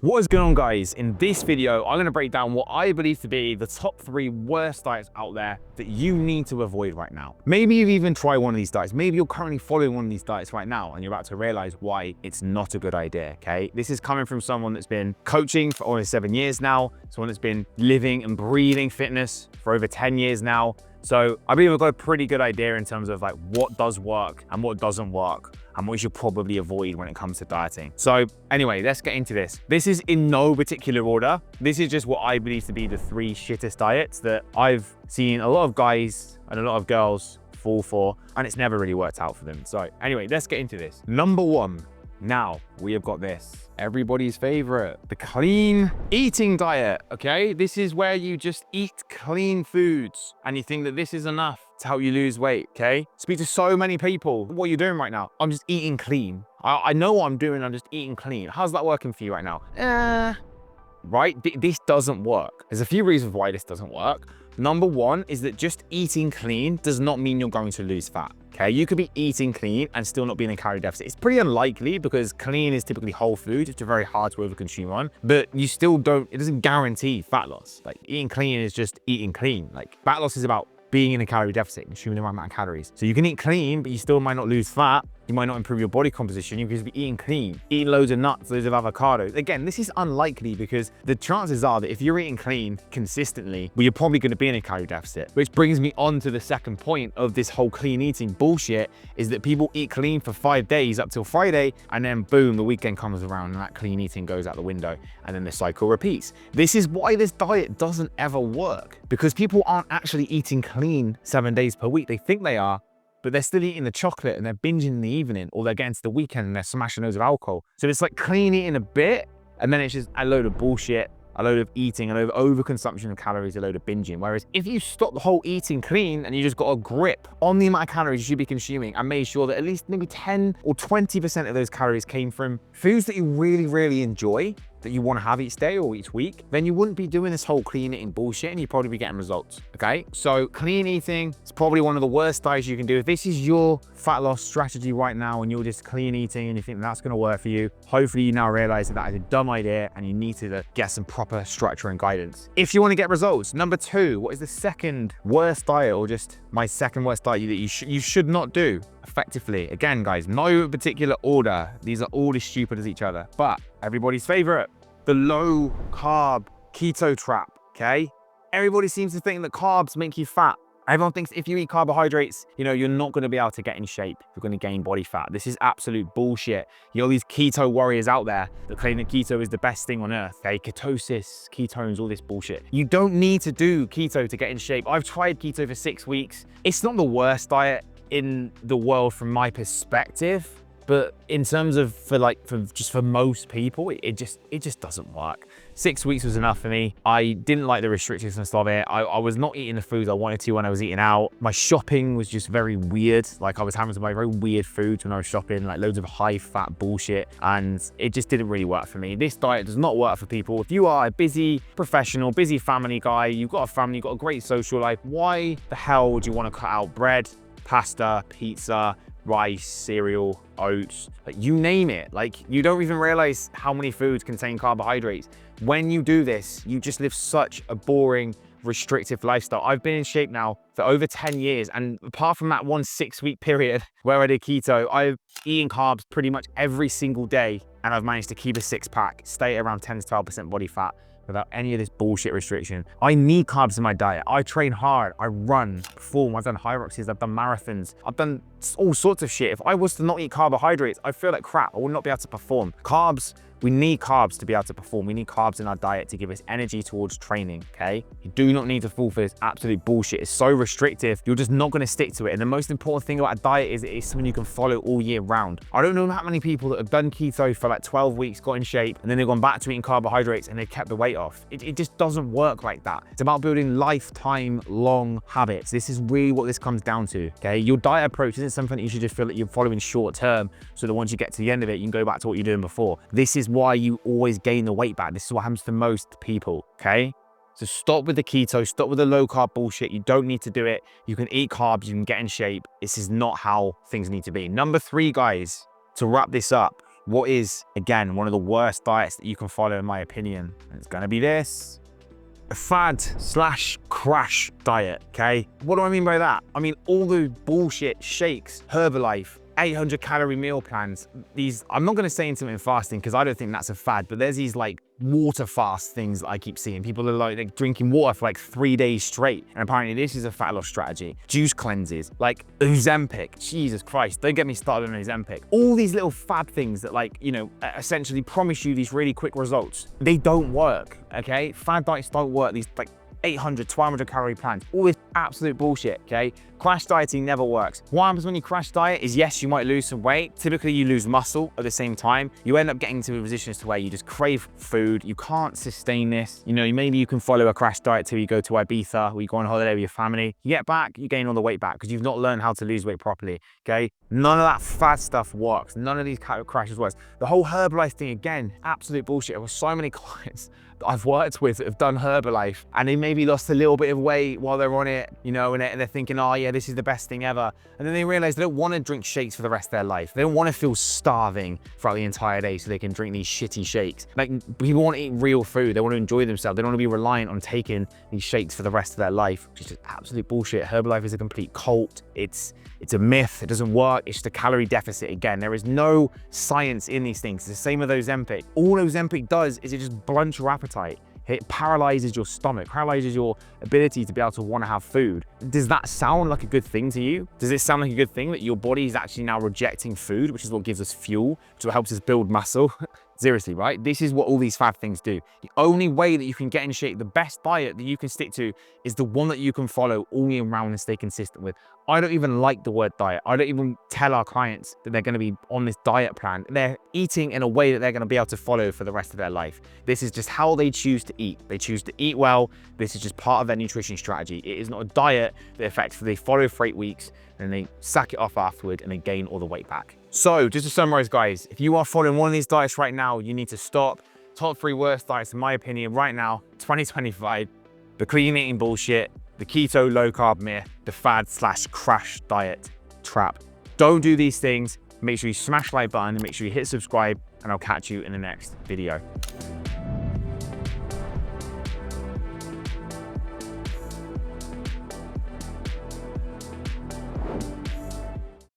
What is going on, guys? In this video, I'm going to break down what I believe to be the top 3 worst diets out there that you need to avoid right now. Maybe you've even tried one of these diets. Maybe you're currently following one of these diets right now and you're about to realize why it's not a good idea, okay? This is coming from someone that's been coaching for almost 7 years now, someone that's been living and breathing fitness for over 10 years now. So I believe I've got a pretty good idea in terms of like what does work and what doesn't work and what you should probably avoid when it comes to dieting. So anyway, let's get into this. This is in no particular order. This is just what I believe to be the 3 shittest diets that I've seen a lot of guys and a lot of girls fall for, and it's never really worked out for them. So anyway, let's get into this. Number 1. Now we have got this, everybody's favorite, the clean eating diet, okay? This is where you just eat clean foods and you think that this is enough to help you lose weight, okay? Speak to so many people. What are you doing right now? I'm just eating clean. I know what I'm doing, I'm just eating clean. How's that working for you right now? Right? This doesn't work. There's a few reasons why this doesn't work. Number 1 is that just eating clean does not mean you're going to lose fat. Okay, you could be eating clean and still not be in a calorie deficit. It's pretty unlikely because clean is typically whole food, which are very hard to overconsume on, but you still don't, it doesn't guarantee fat loss. Like eating clean is just eating clean. Like fat loss is about being in a calorie deficit, consuming the right amount of calories. So you can eat clean, but you still might not lose fat. You might not improve your body composition. You could just be eating clean, eating loads of nuts, loads of avocados. Again, this is unlikely because the chances are that if you're eating clean consistently, well, you're probably going to be in a calorie deficit. Which brings me on to the second point of this whole clean eating bullshit, is that people eat clean for 5 days up till Friday, and then boom, the weekend comes around and that clean eating goes out the window, and then the cycle repeats. This is why this diet doesn't ever work, because people aren't actually eating clean 7 days per week. They think they are, but they're still eating the chocolate and they're binging in the evening, or they're getting to the weekend and they're smashing loads of alcohol. So it's like clean eating a bit, and then it's just a load of bullshit, a load of eating, a load of overconsumption of calories, a load of binging. Whereas if you stop the whole eating clean and you just got a grip on the amount of calories you should be consuming and made sure that at least maybe 10 or 20% of those calories came from foods that you really, really enjoy, that you want to have each day or each week, then you wouldn't be doing this whole clean eating bullshit and you'd probably be getting results, okay? So clean eating is probably one of the worst diets you can do. If this is your fat loss strategy right now and you're just clean eating and you think that's going to work for you, hopefully you now realize that that is a dumb idea and you need to get some proper structure and guidance if you want to get results. Number 2, what is the second worst diet, or just my second worst diet that you should not do effectively? Again, guys, no particular order. These are all as stupid as each other, but everybody's favorite, the low carb keto trap, okay? Everybody seems to think that carbs make you fat. Everyone thinks if you eat carbohydrates, you're not going to be able to get in shape. You're going to gain body fat. This is absolute bullshit. You know, these keto warriors out there that claim that keto is the best thing on earth. Okay, ketosis, ketones, all this bullshit. You don't need to do keto to get in shape. I've tried keto for 6 weeks. It's not the worst diet in the world from my perspective, but in terms of for most people, it just doesn't work. 6 weeks was enough for me. I didn't like the restrictions of it. I was not eating the foods I wanted to when I was eating out. My shopping was just very weird. Like I was having to buy very weird foods when I was shopping, like loads of high fat bullshit, and it just didn't really work for me. This diet does not work for people. If you are a busy professional, busy family guy, you've got a family, you've got a great social life, why the hell would you want to cut out bread, pasta, pizza, rice, cereal, oats, like you name it? Like you don't even realize how many foods contain carbohydrates. When you do this, you just live such a boring, restrictive lifestyle. I've been in shape now for over 10 years, and apart from that one 6-week period where I did keto, I've eaten carbs pretty much every single day, and I've managed to keep a 6-pack, stay at around 10 to 12% body fat without any of this bullshit restriction. I need carbs in my diet. I train hard, I run, perform, I've done high roxes, I've done marathons, I've done all sorts of shit. If I was to not eat carbohydrates, I feel like crap. I would not be able to perform. Carbs, we need carbs to be able to perform. We need carbs in our diet to give us energy towards training, okay? You do not need to fall for this absolute bullshit. It's so restrictive, you're just not gonna stick to it. And the most important thing about a diet is it's something you can follow all year round. I don't know that many people that have done keto for like 12 weeks, got in shape, and then they've gone back to eating carbohydrates and they've kept the weight off. It just doesn't work like that. It's about building lifetime long habits. This is really what this comes down to, okay? Your diet approach isn't something that you should just feel that you're following short term, so that once you get to the end of it, you can go back to what you're doing before. This is why you always gain the weight back. This is what happens to most people, okay? So stop with the keto, stop with the low carb bullshit. You don't need to do it. You can eat carbs, you can get in shape. This is not how things need to be. Number 3, guys, to wrap this up, what is, again, one of the worst diets that you can follow in my opinion? And it's gonna be this. A fad/crash diet, okay? What do I mean by that? I mean all the bullshit shakes, Herbalife, 800 calorie meal plans. These, I'm not gonna say intermittent fasting because I don't think that's a fad, but there's these like water fast things that I keep seeing. People are like drinking water for like 3 days straight. And apparently this is a fat loss strategy. Juice cleanses, like Ozempic, Jesus Christ, don't get me started on Ozempic. All these little fad things that like, you know, essentially promise you these really quick results. They don't work, okay? Fad diets don't work. These like 800, 1200 calorie plans, all this absolute bullshit, okay? Crash dieting never works. What happens when you crash diet is, yes, you might lose some weight. Typically you lose muscle at the same time. You end up getting to a position as to where you just crave food. You can't sustain this. You know, maybe you can follow a crash diet till you go to Ibiza or you go on holiday with your family. You get back, you gain all the weight back because you've not learned how to lose weight properly, okay? None of that fad stuff works. None of these crashes works. The whole Herbalife thing, again, absolute bullshit. There were so many clients that I've worked with that have done Herbalife and they maybe lost a little bit of weight while they're on it, you know, and they're thinking, oh yeah, this is the best thing ever. And then they realize they don't want to drink shakes for the rest of their life. They don't want to feel starving throughout the entire day so they can drink these shitty shakes. Like, people want to eat real food. They want to enjoy themselves. They don't want to be reliant on taking these shakes for the rest of their life, which is just absolute bullshit. Herbalife is a complete cult. It's a myth. It doesn't work. It's just a calorie deficit. Again, there is no science in these things. It's the same with Ozempic. All Ozempic does is it just blunts your appetite. It paralyzes your stomach, paralyzes your ability to be able to want to have food. Does that sound like a good thing to you? Does it sound like a good thing that your body is actually now rejecting food, which is what gives us fuel, which is what helps us build muscle? Seriously, right? This is what all these fad things do. The only way that you can get in shape, the best diet that you can stick to is the one that you can follow all year round and stay consistent with. I don't even like the word diet. I don't even tell our clients that they're gonna be on this diet plan. They're eating in a way that they're gonna be able to follow for the rest of their life. This is just how they choose to eat. They choose to eat well. This is just part of their nutrition strategy. It is not a diet that effectively they follow for 8 weeks and they sack it off afterward and they gain all the weight back. So just to summarize, guys, if you are following one of these diets right now, you need to stop. Top 3 worst diets, in my opinion, right now, 2025, the clean eating bullshit, the keto low carb myth, the fad/crash diet trap. Don't do these things. Make sure you smash the like button and make sure you hit subscribe, and I'll catch you in the next video.